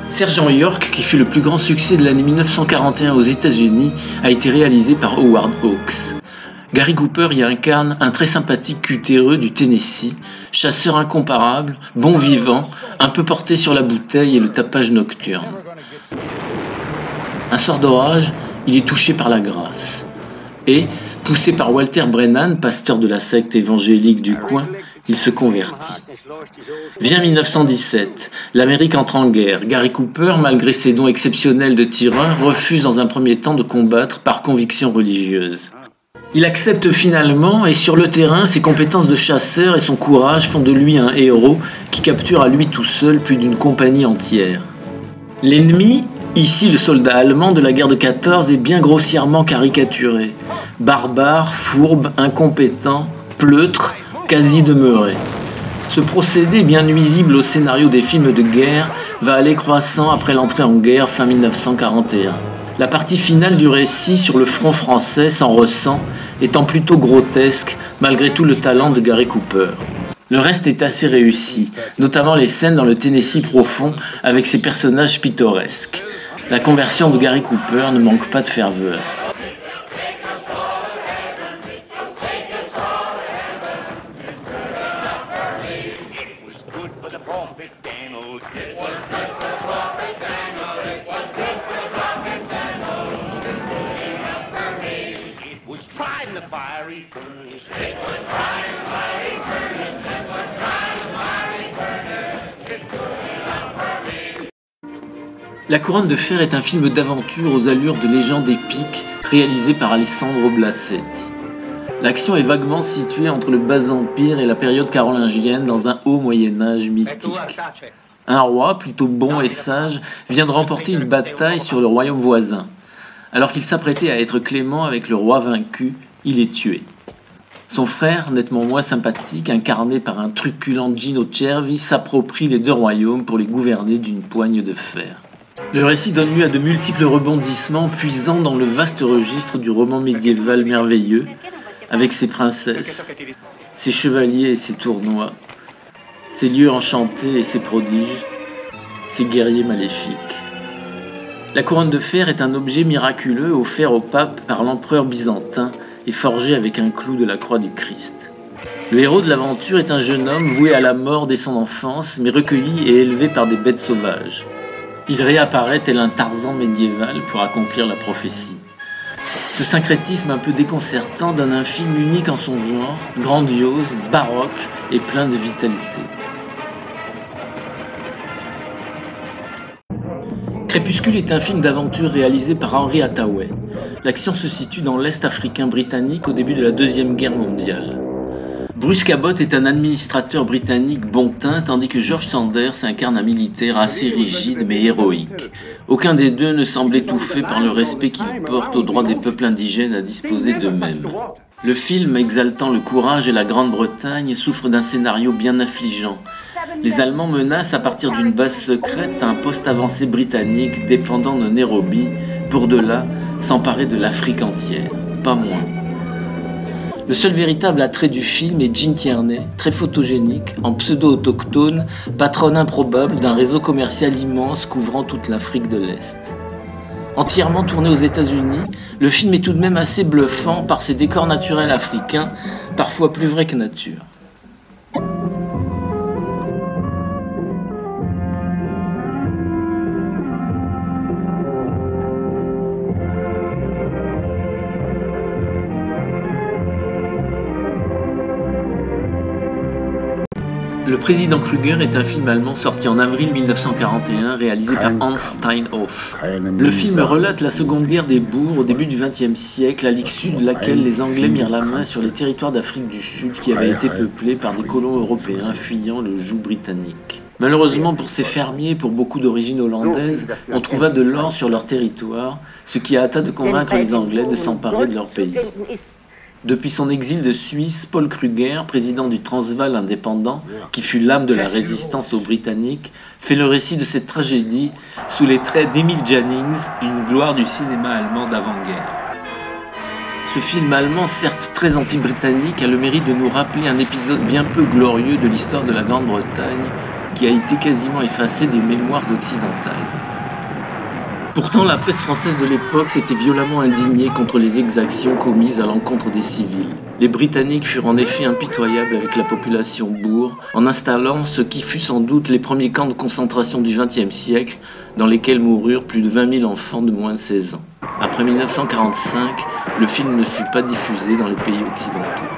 Sergent York, qui fut le plus grand succès de l'année 1941 aux États-Unis, a été réalisé par Howard Hawks. Gary Cooper y incarne un très sympathique cutéreux du Tennessee, chasseur incomparable, bon vivant, un peu porté sur la bouteille et le tapage nocturne. Un soir d'orage, il est touché par la grâce. Et, poussé par Walter Brennan, pasteur de la secte évangélique du coin, il se convertit. Vient 1917, l'Amérique entre en guerre. Gary Cooper, malgré ses dons exceptionnels de tireur, refuse dans un premier temps de combattre par conviction religieuse. Il accepte finalement et sur le terrain, ses compétences de chasseur et son courage font de lui un héros qui capture à lui tout seul plus d'une compagnie entière. L'ennemi, ici le soldat allemand de la guerre de 14, est bien grossièrement caricaturé. Barbare, fourbe, incompétent, pleutre, quasi demeuré. Ce procédé, bien nuisible au scénario des films de guerre, va aller croissant après l'entrée en guerre fin 1941. La partie finale du récit sur le front français s'en ressent, étant plutôt grotesque malgré tout le talent de Gary Cooper. Le reste est assez réussi, notamment les scènes dans le Tennessee profond avec ses personnages pittoresques. La conversion de Gary Cooper ne manque pas de ferveur. La Couronne de fer est un film d'aventure aux allures de légende épique réalisé par Alessandro Blasetti. L'action est vaguement située entre le Bas Empire et la période carolingienne dans un haut Moyen-Âge mythique. Un roi, plutôt bon et sage, vient de remporter une bataille sur le royaume voisin. Alors qu'il s'apprêtait à être clément avec le roi vaincu, il est tué. Son frère, nettement moins sympathique, incarné par un truculent Gino Cervi, s'approprie les deux royaumes pour les gouverner d'une poigne de fer. Le récit donne lieu à de multiples rebondissements puisant dans le vaste registre du roman médiéval merveilleux, avec ses princesses, ses chevaliers et ses tournois, ses lieux enchantés et ses prodiges, ses guerriers maléfiques. La couronne de fer est un objet miraculeux offert au pape par l'empereur byzantin et forgé avec un clou de la croix du Christ. Le héros de l'aventure est un jeune homme voué à la mort dès son enfance, mais recueilli et élevé par des bêtes sauvages. Il réapparaît tel un Tarzan médiéval pour accomplir la prophétie. Ce syncrétisme un peu déconcertant donne un film unique en son genre, grandiose, baroque et plein de vitalité. Crépuscule est un film d'aventure réalisé par Henry Hathaway. L'action se situe dans l'Est africain britannique au début de la Deuxième Guerre mondiale. Bruce Cabot est un administrateur britannique bon teint, tandis que George Sanders incarne un militaire assez rigide mais héroïque. Aucun des deux ne semble étouffé par le respect qu'il porte aux droits des peuples indigènes à disposer d'eux-mêmes. Le film, exaltant le courage et la Grande-Bretagne, souffre d'un scénario bien affligeant. Les Allemands menacent à partir d'une base secrète un poste avancé britannique dépendant de Nairobi, pour de là s'emparer de l'Afrique entière, pas moins. Le seul véritable attrait du film est Jean Tierney, très photogénique, en pseudo-autochtone, patronne improbable d'un réseau commercial immense couvrant toute l'Afrique de l'Est. Entièrement tourné aux États-Unis, le film est tout de même assez bluffant par ses décors naturels africains, parfois plus vrais que nature. Le Président Kruger est un film allemand sorti en avril 1941, réalisé par Hans Steinhoff. Le film relate la Seconde Guerre des Boers au début du XXe siècle, à l'issue de laquelle les Anglais mirent la main sur les territoires d'Afrique du Sud qui avaient été peuplés par des colons européens fuyant le joug britannique. Malheureusement pour ces fermiers, pour beaucoup d'origine hollandaise, on trouva de l'or sur leur territoire, ce qui hâta de convaincre les Anglais de s'emparer de leur pays. Depuis son exil de Suisse, Paul Kruger, président du Transvaal indépendant, qui fut l'âme de la résistance aux Britanniques, fait le récit de cette tragédie sous les traits d'Emil Jannings, une gloire du cinéma allemand d'avant-guerre. Ce film allemand, certes très anti-britannique, a le mérite de nous rappeler un épisode bien peu glorieux de l'histoire de la Grande-Bretagne, qui a été quasiment effacée des mémoires occidentales. Pourtant, la presse française de l'époque s'était violemment indignée contre les exactions commises à l'encontre des civils. Les Britanniques furent en effet impitoyables avec la population bourre, en installant ce qui fut sans doute les premiers camps de concentration du XXe siècle, dans lesquels moururent plus de 20 000 enfants de moins de 16 ans. Après 1945, le film ne fut pas diffusé dans les pays occidentaux.